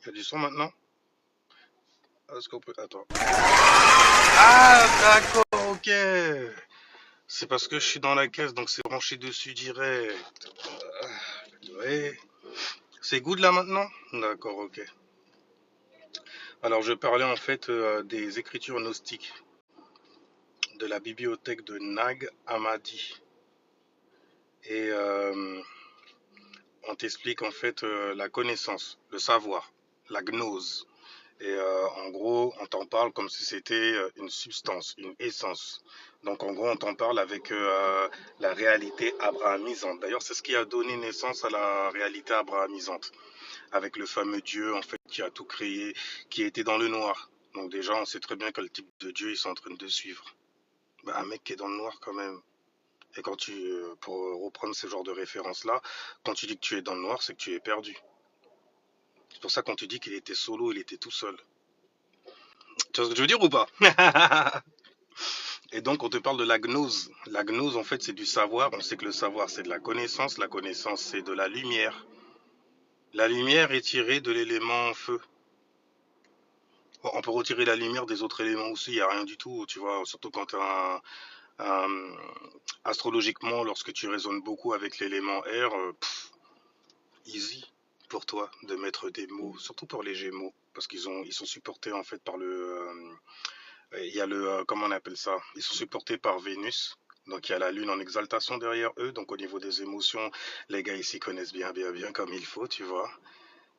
T'as du son maintenant? Est-ce qu'on peut... Attends. Ah, d'accord, ok. C'est parce que je suis dans la caisse, donc c'est branché dessus direct. Ouais. C'est good là maintenant? D'accord, ok. Alors je parlais en fait des écritures gnostiques de la bibliothèque de Nag Hammadi. Et on t'explique en fait la connaissance, le savoir, la gnose. Et en gros, on t'en parle comme si c'était une substance, une essence. Donc en gros, on t'en parle avec la réalité abrahamisante. D'ailleurs, c'est ce qui a donné naissance à la réalité abrahamisante, avec le fameux Dieu en fait qui a tout créé, qui était dans le noir. Donc déjà, on sait très bien quel type de Dieu ils sont en train de suivre. Bah, un mec qui est dans le noir quand même. Et quand pour reprendre ce genre de référence-là, quand tu dis que tu es dans le noir, c'est que tu es perdu. C'est pour ça qu'on te dit qu'il était solo, il était tout seul. Tu vois ce que je veux dire ou pas? Et donc, on te parle de la gnose. La gnose, en fait, c'est du savoir. On sait que le savoir, c'est de la connaissance. La connaissance, c'est de la lumière. La lumière est tirée de l'élément feu. Bon, on peut retirer la lumière des autres éléments aussi. Il n'y a rien du tout, tu vois. Surtout quand astrologiquement, lorsque tu raisonnes beaucoup avec l'élément air, easy pour toi de mettre des mots, surtout pour les Gémeaux, parce ils sont supportés en fait par il y a comment on appelle ça? Ils sont supportés par Vénus. Donc il y a la Lune en exaltation derrière eux. Donc au niveau des émotions, les gars ici connaissent bien, bien, bien comme il faut, tu vois.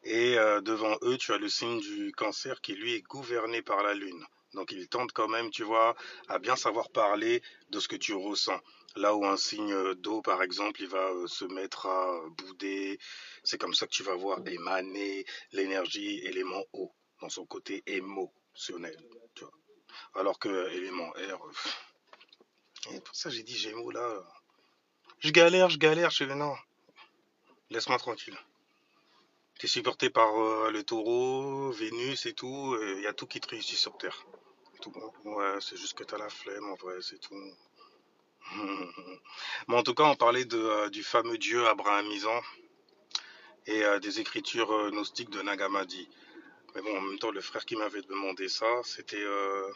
Et devant eux, tu as le signe du Cancer qui lui est gouverné par la Lune. Donc ils tentent quand même, tu vois, à bien savoir parler de ce que tu ressens. Là où un signe d'eau, par exemple, il va se mettre à bouder, c'est comme ça que tu vas voir émaner l'énergie élément eau dans son côté émotionnel. Tu vois. Alors que élément air, et pour ça j'ai dit Gémeaux là, je galère, je fais non, laisse-moi tranquille. T'es supporté par le taureau, Vénus et tout, il y a tout qui te réussit sur Terre. Tout, ouais, c'est juste que t'as la flemme en vrai, c'est tout. Mais en tout cas, on parlait du fameux dieu abrahamisant et des écritures gnostiques de Nag Hammadi. Mais bon, en même temps, le frère qui m'avait demandé ça, c'était... ouais,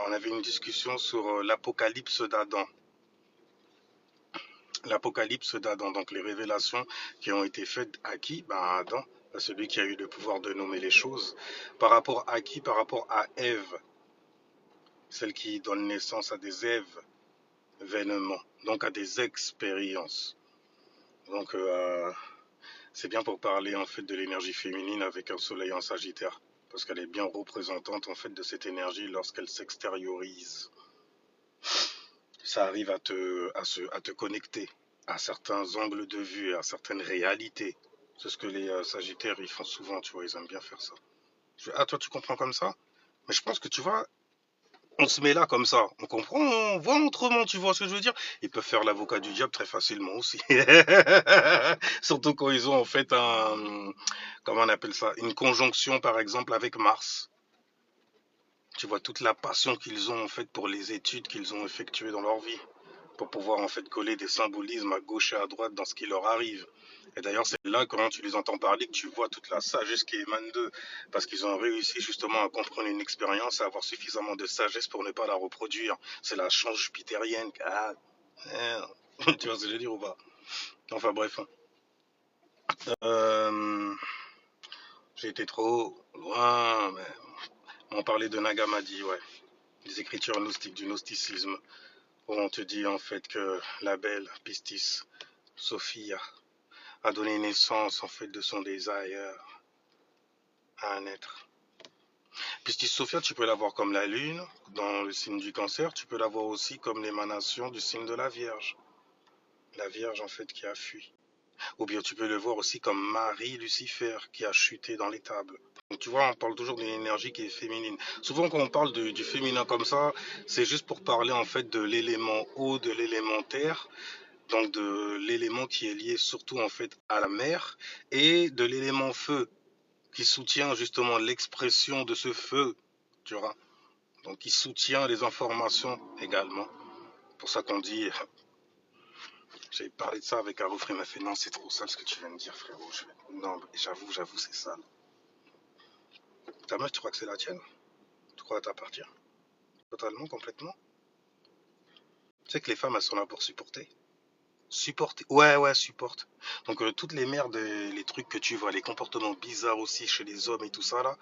on avait une discussion sur l'apocalypse d'Adam. L'Apocalypse d'Adam, donc les révélations qui ont été faites à qui? Ben à Adam, à celui qui a eu le pouvoir de nommer les choses. Par rapport à qui? Par rapport à Ève, celle qui donne naissance à des événements, donc à des expériences. Donc c'est bien pour parler en fait de l'énergie féminine avec un soleil en Sagittaire, parce qu'elle est bien représentante en fait de cette énergie lorsqu'elle s'extériorise. Ça arrive à te connecter à certains angles de vue, à certaines réalités. C'est ce que les Sagittaires ils font souvent, tu vois, ils aiment bien faire ça. Ah, toi tu comprends comme ça? Mais je pense que tu vois, on se met là comme ça, on comprend, on voit autrement, tu vois ce que je veux dire? Ils peuvent faire l'avocat du diable très facilement aussi. Surtout quand ils ont en fait comment on appelle ça, une conjonction par exemple avec Mars. Tu vois toute la passion qu'ils ont en fait pour les études qu'ils ont effectuées dans leur vie, pour pouvoir en fait coller des symbolismes à gauche et à droite dans ce qui leur arrive. Et d'ailleurs, c'est là, quand tu les entends parler, que tu vois toute la sagesse qui émane d'eux. Parce qu'ils ont réussi justement à comprendre une expérience, à avoir suffisamment de sagesse pour ne pas la reproduire. C'est la chance jupitérienne. Ah, merde. Tu vois ce que je veux dire ou pas? Enfin bref. Euh, j'ai été trop loin, mais on parlait de Nag Hammadi, ouais. Des écritures gnostiques, du gnosticisme. Où on te dit en fait que la belle Pistis, Sophia, a donné naissance en fait de son désir à un être. Piscis Sophia, tu peux la voir comme la lune dans le signe du Cancer, tu peux la voir aussi comme l'émanation du signe de la Vierge. La Vierge en fait qui a fui. Ou bien tu peux le voir aussi comme Marie Lucifer qui a chuté dans les tables. Donc tu vois, on parle toujours d'une énergie qui est féminine. Souvent quand on parle du féminin comme ça, c'est juste pour parler en fait de l'élément eau, de l'élément terre, donc de l'élément qui est lié surtout en fait à la mer, et de l'élément feu qui soutient justement l'expression de ce feu, tu vois. Donc qui soutient les informations également. Pour ça qu'on dit J'avais parlé de ça avec un refrain, il m'a fait non, c'est trop sale ce que tu viens de dire, frérot. Non, j'avoue, c'est sale. Ta meuf, tu crois que c'est la tienne? Tu crois qu'elle t'appartient? Totalement, complètement? Tu sais que les femmes, elles sont là pour supporter. Supporter. Ouais, ouais, supporte. Donc, toutes les merdes, les trucs que tu vois, les comportements bizarres aussi chez les hommes et tout ça, là,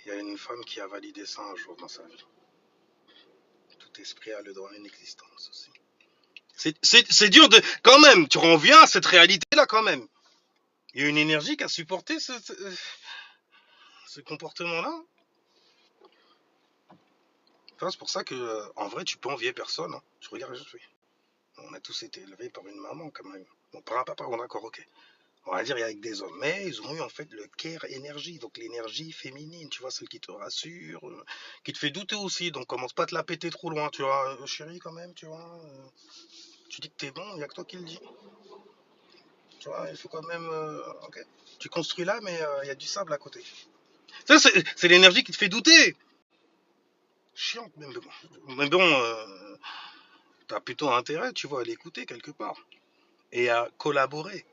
il y a une femme qui a validé ça un jour dans sa vie. Tout esprit a le droit à une existence aussi. C'est dur de. Quand même, tu reviens à cette réalité-là, quand même. Il y a une énergie qui a supporté ce comportement-là. Enfin, c'est pour ça que, en vrai, tu peux envier personne. Hein. Tu regardes, on a tous été élevés par une maman, quand même. Bon, par un papa, on est d'accord, ok. On va dire avec des hommes. Mais ils ont eu, en fait, le care énergie. Donc, l'énergie féminine, tu vois, celle qui te rassure, qui te fait douter aussi. Donc, commence pas à te la péter trop loin, tu vois. Chérie, quand même, tu vois. Tu dis que t'es bon, il n'y a que toi qui le dis. Tu vois, il faut quand même. Ok. Tu construis là, mais il y a du sable à côté. Ça, c'est l'énergie qui te fait douter. Chiant, mais bon t'as plutôt intérêt, tu vois, à l'écouter quelque part. Et à collaborer.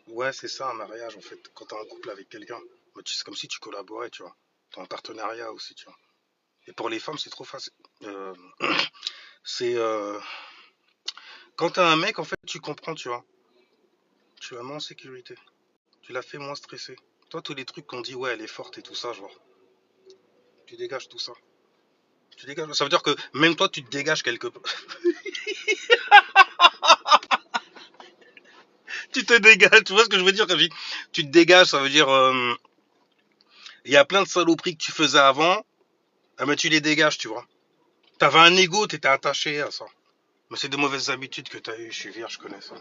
Ouais, c'est ça, un mariage, en fait. Quand t'es en couple avec quelqu'un, bah, c'est comme si tu collaborais, tu vois. T'es en partenariat aussi, tu vois. Et pour les femmes, c'est trop facile. Euh, c'est. Quand t'as un mec, en fait, tu comprends, tu vois. Tu la mets en sécurité. Tu la fais moins stresser. Toi, tous les trucs qu'on dit, ouais, elle est forte et tout ça, genre. Tu dégages tout ça. Tu dégages. Ça veut dire que même toi, tu te dégages quelque part. Tu te dégages, tu vois ce que je veux dire quand je dis tu te dégages, ça veut dire il y a plein de saloperies que tu faisais avant, ah ben tu les dégages, tu vois. T'avais un ego, t'étais attaché à ça. Mais c'est de mauvaises habitudes que t'as eu, je suis vierge, je connais ça.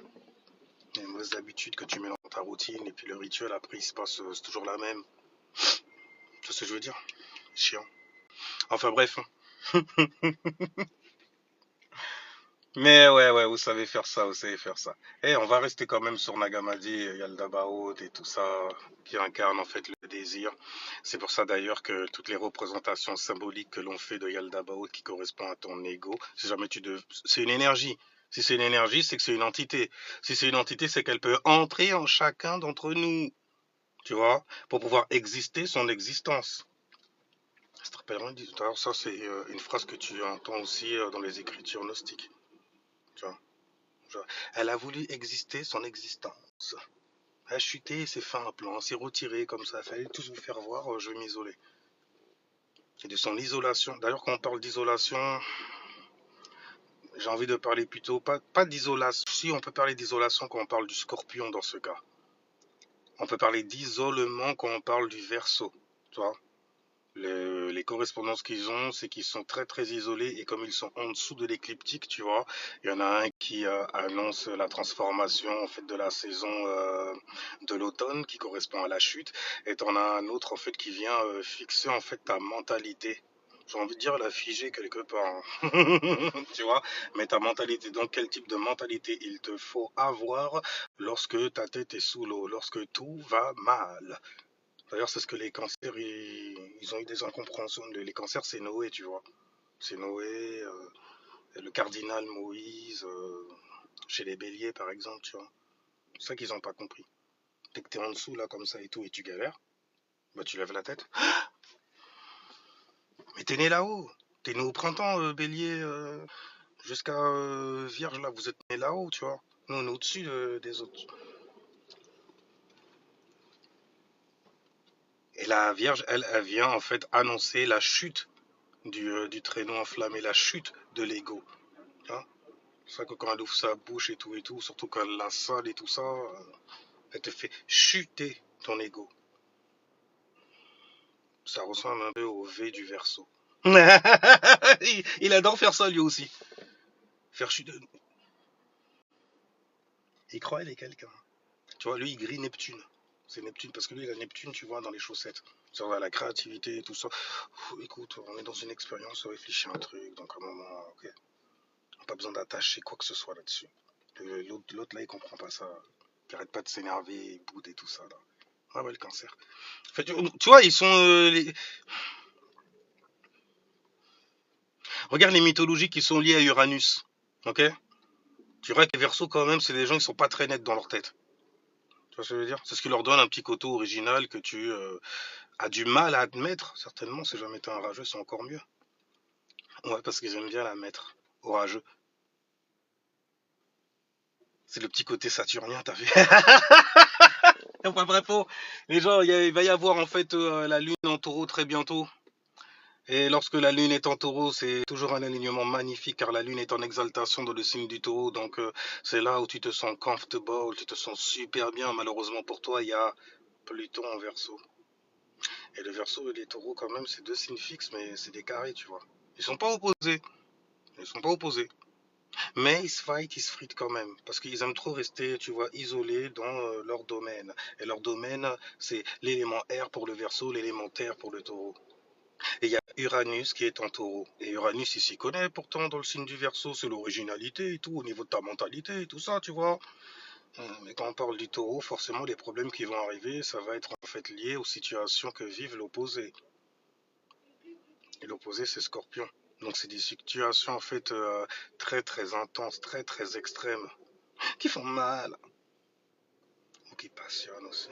Des mauvaises habitudes que tu mets dans ta routine et puis le rituel après il se passe, c'est toujours la même. Tu vois ce que je veux dire? Chiant. Enfin bref. Mais ouais, ouais, vous savez faire ça, vous savez faire ça. Et on va rester quand même sur Nagamadi, Yaldabaoth et tout ça, qui incarne en fait le désir. C'est pour ça d'ailleurs que toutes les représentations symboliques que l'on fait de Yaldabaoth qui correspond à ton ego, si jamais c'est une énergie. Si c'est une énergie, c'est que c'est une entité. Si c'est une entité, c'est qu'elle peut entrer en chacun d'entre nous, tu vois, pour pouvoir exister son existence. Ça te rappelle, alors ça c'est une phrase que tu entends aussi dans les écritures gnostiques, tu vois. Elle a voulu exister son existence. Elle a chuté, c'est fait un plan, s'est retiré comme ça. Il fallait tous vous faire voir, je vais m'isoler. Et de son isolation. D'ailleurs, quand on parle d'isolation, j'ai envie de parler plutôt, pas d'isolation. Si, on peut parler d'isolation quand on parle du scorpion dans ce cas. On peut parler d'isolement quand on parle du verso. Tu vois, les correspondances qu'ils ont, c'est qu'ils sont très très isolés et comme ils sont en dessous de l'écliptique, tu vois, il y en a un qui annonce la transformation en fait de la saison de l'automne qui correspond à la chute et t'en as un autre en fait qui vient fixer en fait ta mentalité. J'ai envie de dire la figer quelque part, hein. Tu vois, mais ta mentalité, donc quel type de mentalité il te faut avoir lorsque ta tête est sous l'eau, lorsque tout va mal. D'ailleurs, c'est ce que les cancers, ils ont eu des incompréhensions. Les cancers, c'est Noé, tu vois. C'est Noé, le cardinal Moïse, chez les béliers, par exemple, tu vois. C'est ça qu'ils n'ont pas compris. Dès que t'es en dessous, là, comme ça et tout, et tu galères, bah tu lèves la tête. Mais t'es né là-haut. T'es né au printemps, bélier, jusqu'à vierge, là, vous êtes né là-haut, tu vois. Nous, on est au-dessus des autres. Et la vierge, elle vient, en fait, annoncer la chute du traîneau enflammé, la chute de l'ego. Hein. C'est ça que quand elle ouvre sa bouche et tout, surtout quand elle la sale et tout ça, elle te fait chuter ton ego. Ça ressemble un peu au V du verso. Il adore faire ça lui aussi. Faire chuter. Il croit il est quelqu'un. Tu vois, lui il grille Neptune. C'est Neptune parce que lui il a Neptune, tu vois, dans les chaussettes. Sur la créativité et tout ça. Écoute, on est dans une expérience, on réfléchit à un truc, donc à un moment, ok. On n'a pas besoin d'attacher quoi que ce soit là-dessus. L'autre là il comprend pas ça. Il arrête pas de s'énerver, il boude et tout ça là. Ah ouais, le cancer. En fait, tu vois, ils sont. Regarde les mythologies qui sont liées à Uranus. Ok. Tu verras que les Verseaux, quand même, c'est des gens qui sont pas très nets dans leur tête. Tu vois ce que je veux dire? C'est ce qui leur donne un petit côté original que tu as du mal à admettre, certainement. Si jamais t'es un rageux, c'est encore mieux. Ouais, parce qu'ils aiment bien la mettre. Orageux. C'est le petit côté saturnien, t'as vu? Enfin bref, les gens, il va y avoir en fait la lune en taureau très bientôt. Et lorsque la lune est en taureau, c'est toujours un alignement magnifique car la lune est en exaltation dans le signe du taureau. Donc c'est là où tu te sens comfortable, tu te sens super bien. Malheureusement pour toi, il y a Pluton en verso. Et le verso et les taureaux, quand même, c'est deux signes fixes, mais c'est des carrés, tu vois. Ils sont pas opposés. Ils sont pas opposés. Mais ils se fight, ils se fritent quand même. Parce qu'ils aiment trop rester, tu vois, isolés dans leur domaine. Et leur domaine, c'est l'élément air pour le verso, l'élément terre pour le taureau. Et il y a Uranus qui est en taureau. Et Uranus, il s'y connaît pourtant dans le signe du verso, c'est l'originalité et tout, au niveau de ta mentalité et tout ça, tu vois. Mais quand on parle du taureau, forcément, les problèmes qui vont arriver, ça va être en fait lié aux situations que vive l'opposé. Et l'opposé, c'est Scorpion. Donc c'est des situations en fait très très intenses, très très extrêmes, qui font mal, ou qui passionnent aussi.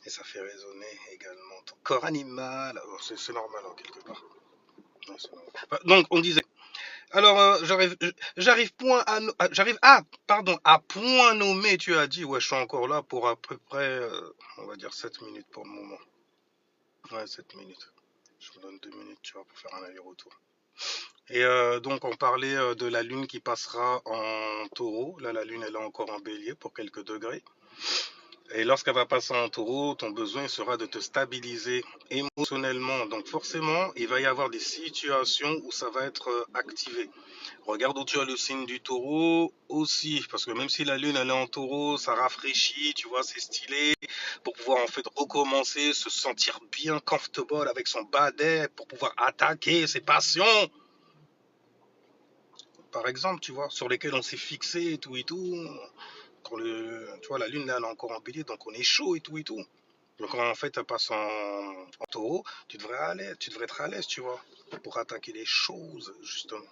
Et ça fait résonner également ton corps animal. Oh, c'est normal en quelque part. Ouais, normal. Donc on disait. Alors j'arrive point à j'arrive pardon à point nommé. Tu as dit ouais je suis encore là pour à peu près on va dire 7 minutes pour le moment. Ouais 7 minutes. Je me donne 2 minutes tu vois pour faire un aller-retour. Et donc on parlait de la lune qui passera en taureau. Là la lune elle est encore en bélier pour quelques degrés. Et lorsqu'elle va passer en taureau, ton besoin sera de te stabiliser émotionnellement. Donc forcément, il va y avoir des situations où ça va être activé. Regarde où tu as le signe du taureau aussi, parce que même si la lune elle est en taureau, ça rafraîchit, tu vois, c'est stylé, pour pouvoir en fait recommencer, se sentir bien comfortable avec son badet, pour pouvoir attaquer ses passions, par exemple, tu vois, sur lesquelles on s'est fixé et tout. Quand tu vois, la lune là elle est encore en bélier, donc on est chaud et tout. Donc en fait, elle passe en taureau, tu devrais être à l'aise, tu vois, pour attaquer les choses, justement.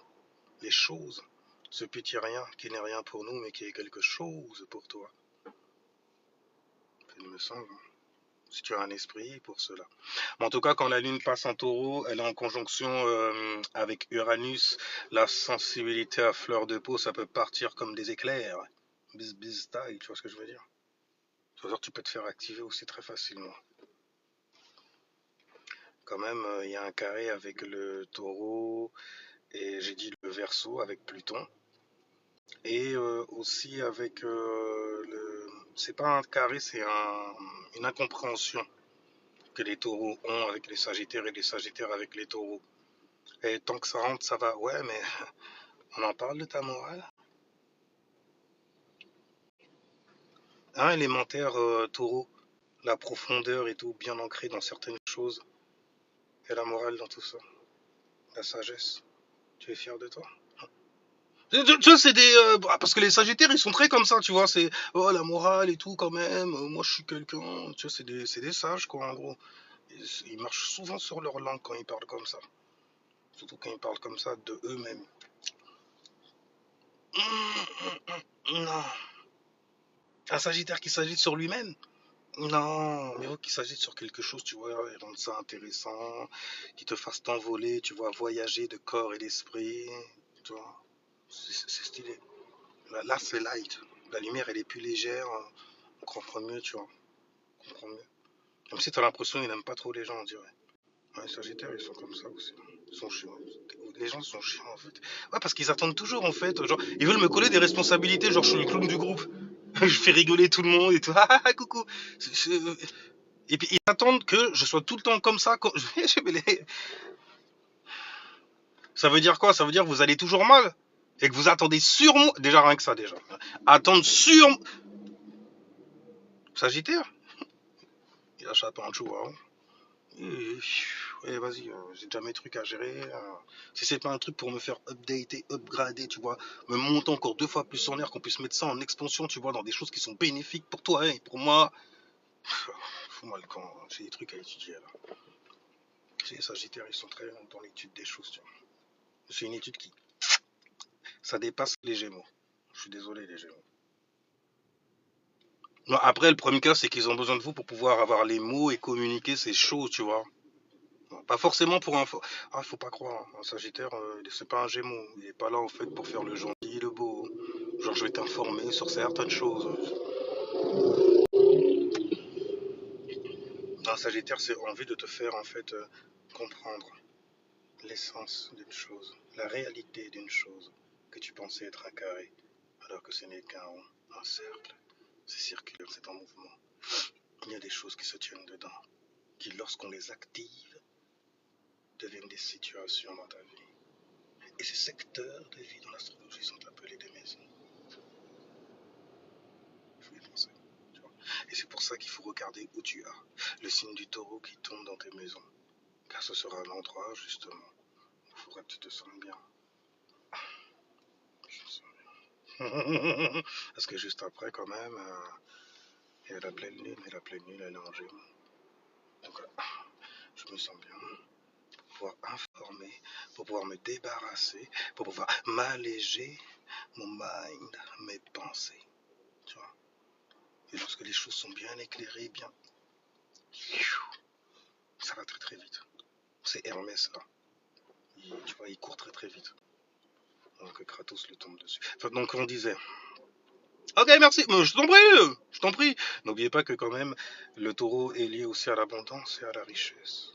Les choses. Ce petit rien qui n'est rien pour nous, mais qui est quelque chose pour toi. Il me semble. Si tu as un esprit pour cela. Mais en tout cas, quand la Lune passe en taureau, elle est en conjonction avec Uranus. La sensibilité à fleur de peau, ça peut partir comme des éclairs. Bis style, tu vois ce que je veux dire? C'est-à-dire tu peux te faire activer aussi très facilement. Quand même, il y a un carré avec le taureau et j'ai dit le verso avec Pluton. Et aussi avec c'est pas un carré, c'est une incompréhension que les taureaux ont avec les sagittaires et les sagittaires avec les taureaux. Et tant que ça rentre, ça va. Ouais, mais on en parle de ta morale. Un élémentaire taureau, la profondeur et tout, bien ancré dans certaines choses. Et la morale dans tout ça. La sagesse. Tu es fier de toi? Tu vois, c'est des. Parce que les sagittaires, ils sont très comme ça, tu vois. C'est. Oh, la morale et tout, quand même. Moi, je suis quelqu'un. Tu vois, c'est des sages, quoi, en gros. Ils marchent souvent sur leur langue quand ils parlent comme ça. Surtout quand ils parlent comme ça de eux-mêmes. Non. Un sagittaire qui s'agite sur lui-même? Non, mais qu'il s'agite sur quelque chose, tu vois, et rendre ça intéressant, qui te fasse t'envoler, tu vois, voyager de corps et d'esprit, tu vois. C'est stylé. Là, c'est light. La lumière, elle est plus légère, on comprend mieux, tu vois. On comprend mieux. Même si t'as l'impression qu'ils n'aiment pas trop les gens, on dirait. Ouais, les Sagittaires, ils sont comme ça aussi. Ils sont chiants. Les gens sont chiants, en fait. Ouais, parce qu'ils attendent toujours, en fait. Genre, ils veulent me coller des responsabilités, genre, je suis le clown du groupe. Je fais rigoler tout le monde et tout. Ah, coucou. Et puis, ils attendent que je sois tout le temps comme ça. Ça veut dire quoi? Ça veut dire que vous allez toujours mal. Et que vous attendez sur moi. Déjà, rien que ça, déjà. Attendre sur. Sagittaire? Il a chapeau en dessous, hein. Vas-y, j'ai déjà mes trucs à gérer. Si c'est pas un truc pour me faire updater, upgrader, tu vois, me monter encore 2 fois plus en air, qu'on puisse mettre ça en expansion, tu vois, dans des choses qui sont bénéfiques pour toi et pour moi. Fous-moi le camp, j'ai des trucs à étudier là. Chez les Sagittaires, ils sont très dans l'étude des choses, tu vois. C'est une étude qui. Ça dépasse les Gémeaux. Je suis désolé, les Gémeaux. Non, après, le premier cas, c'est qu'ils ont besoin de vous pour pouvoir avoir les mots et communiquer ces choses, tu vois. Pas forcément pour un... Ah, faut pas croire. Un Sagittaire, c'est pas un Gémeaux. Il est pas là, en fait, pour faire le gentil, le beau. Genre, je vais t'informer sur certaines choses. Un Sagittaire, c'est envie de te faire, en fait, comprendre l'essence d'une chose, la réalité d'une chose que tu pensais être un carré, alors que ce n'est qu'un rond, un cercle. C'est circulaire, c'est en mouvement. Il y a des choses qui se tiennent dedans, qui, lorsqu'on les active, deviennent des situations dans ta vie. Et ces secteurs de vie dans l'astrologie sont appelés des maisons. Il faut y penser. Tu vois. Et c'est pour ça qu'il faut regarder où tu as le signe du taureau qui tombe dans tes maisons. Car ce sera l'endroit, justement, où il faudra que tu te sentes bien. Je me sens bien. Parce que juste après, quand même, il y a la pleine lune, et la pleine lune, elle est en Gémeaux. Donc, je me sens bien. Pour pouvoir informer, pour pouvoir me débarrasser, pour pouvoir m'alléger mon mind, mes pensées. Tu vois. Et lorsque les choses sont bien éclairées, bien, ça va très très vite. C'est Hermès là. Tu vois, il court très très vite. Donc Kratos lui tombe dessus. Enfin, donc on disait. Ok, merci. Je t'en prie. Je t'en prie. N'oubliez pas que quand même, le taureau est lié aussi à l'abondance et à la richesse.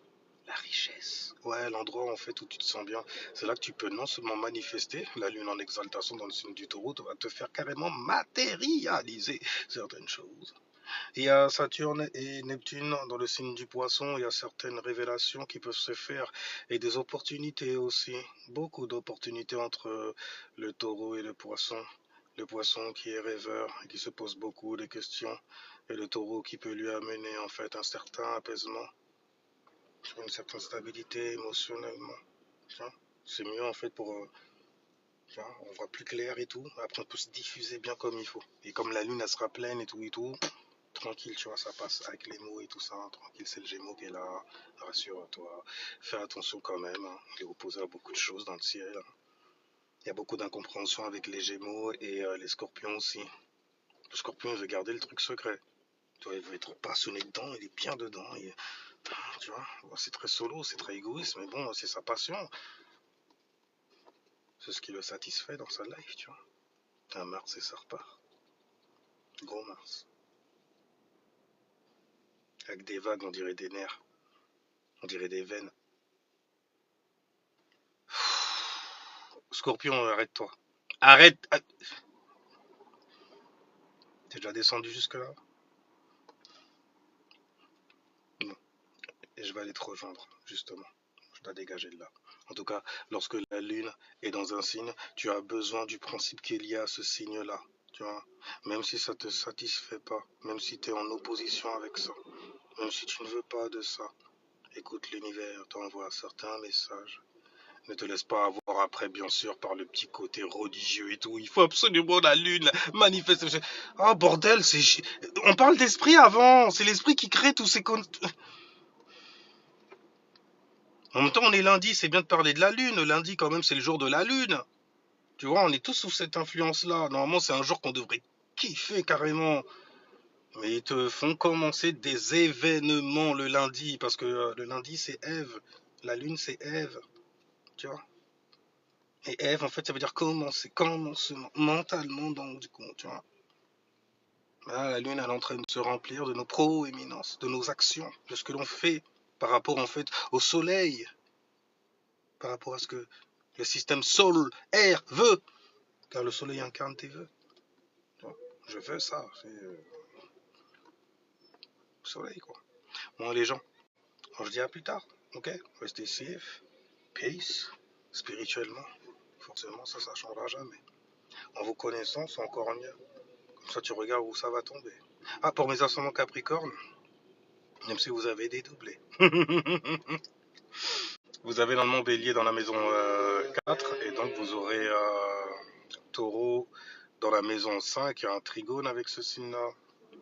La richesse. Ouais, l'endroit en fait où tu te sens bien. C'est là que tu peux non seulement manifester la lune en exaltation dans le signe du taureau, tu vas te faire carrément matérialiser certaines choses. Il y a Saturne et Neptune dans le signe du poisson, il y a certaines révélations qui peuvent se faire et des opportunités aussi, beaucoup d'opportunités entre le taureau et le poisson. Le poisson qui est rêveur et qui se pose beaucoup de questions et le taureau qui peut lui amener en fait un certain apaisement, une certaine stabilité émotionnellement. C'est mieux en fait pour... on voit plus clair et tout, après on peut se diffuser bien comme il faut. Et comme la lune elle sera pleine et tout, tranquille, tu vois, ça passe avec les mots et tout ça, tranquille, c'est le Gémeaux qui est là, rassure-toi, fais attention quand même, hein. Il est opposé à beaucoup de choses dans le ciel, hein. Il y a beaucoup d'incompréhension avec les Gémeaux et les Scorpions aussi. Le Scorpion, il veut garder le truc secret, tu vois, il veut être passionné dedans, il est bien dedans, tu vois, bon, c'est très solo, c'est très égoïste, mais bon, c'est sa passion, c'est ce qui le satisfait dans sa life, tu vois. Un Mars et ça repart, gros Mars, avec des vagues, on dirait des nerfs, on dirait des veines. Scorpion, arrête-toi. Arrête. T'es déjà descendu jusque là? Non. Et je vais aller te rejoindre, justement. Je dois dégager de là. En tout cas, lorsque la lune est dans un signe, tu as besoin du principe qu'il y a à ce signe-là. Tu vois? Même si ça ne te satisfait pas, même si tu es en opposition avec ça, même si tu ne veux pas de ça, écoute, l'univers t'envoie certains messages. Ne te laisse pas avoir après, bien sûr, par le petit côté religieux et tout. Il faut absolument la lune, manifeste. Ah, bordel, on parle d'esprit avant. C'est l'esprit qui crée tous ces... En même temps, on est lundi, c'est bien de parler de la lune. Lundi, quand même, c'est le jour de la lune. Tu vois, on est tous sous cette influence-là. Normalement, c'est un jour qu'on devrait kiffer carrément. Mais ils te font commencer des événements le lundi. Parce que le lundi, c'est Ève. La lune, c'est Ève. Tu vois. Et Ève, en fait, ça veut dire commencer, commencement, mentalement, donc, du coup, tu vois. Là, la lune, elle est en train de se remplir de nos proéminences, de nos actions, de ce que l'on fait par rapport, en fait, au soleil, par rapport à ce que le système solaire veut, car le soleil incarne tes vœux. Je veux ça, c'est le soleil, quoi. Bon, les gens, on se dit à plus tard, ok? Restez safe, peace, spirituellement, forcément, ça ne changera jamais. En vous connaissant, c'est encore mieux. Comme ça, tu regardes où ça va tomber. Ah, pour mes ascendants Capricorne, même si vous avez des doublés. Vous avez normalement Bélier dans la maison 4, et donc vous aurez Taureau dans la maison 5, il y a un trigone avec ce signe-là.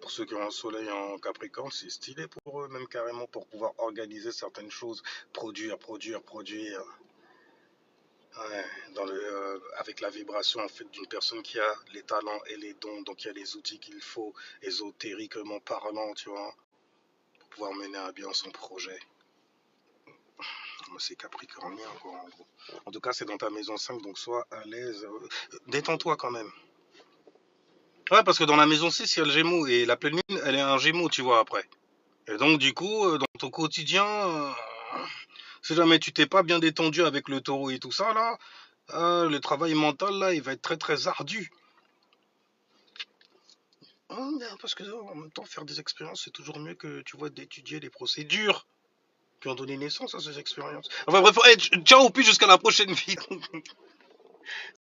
Pour ceux qui ont un soleil en Capricorne, c'est stylé pour eux, même carrément pour pouvoir organiser certaines choses, produire. Ouais, avec la vibration en fait d'une personne qui a les talents et les dons, donc il y a les outils qu'il faut, ésotériquement parlant, tu vois, pour pouvoir mener à bien son projet. Moi, c'est capricornien, quoi, en gros. En tout cas, c'est dans ta maison 5, donc sois à l'aise. Détends-toi quand même. Ouais, parce que dans la maison 6, il y a le Gémeaux, et la pleine lune, elle est un Gémeaux, tu vois, après. Et donc, du coup, dans ton quotidien, si jamais tu t'es pas bien détendu avec le taureau et tout ça, là, le travail mental, là, il va être très, très ardu. Parce que en même temps, faire des expériences, c'est toujours mieux que, tu vois, d'étudier les procédures qui ont donné naissance à ces expériences. Enfin bref, hey, ciao, au plus jusqu'à la prochaine vidéo.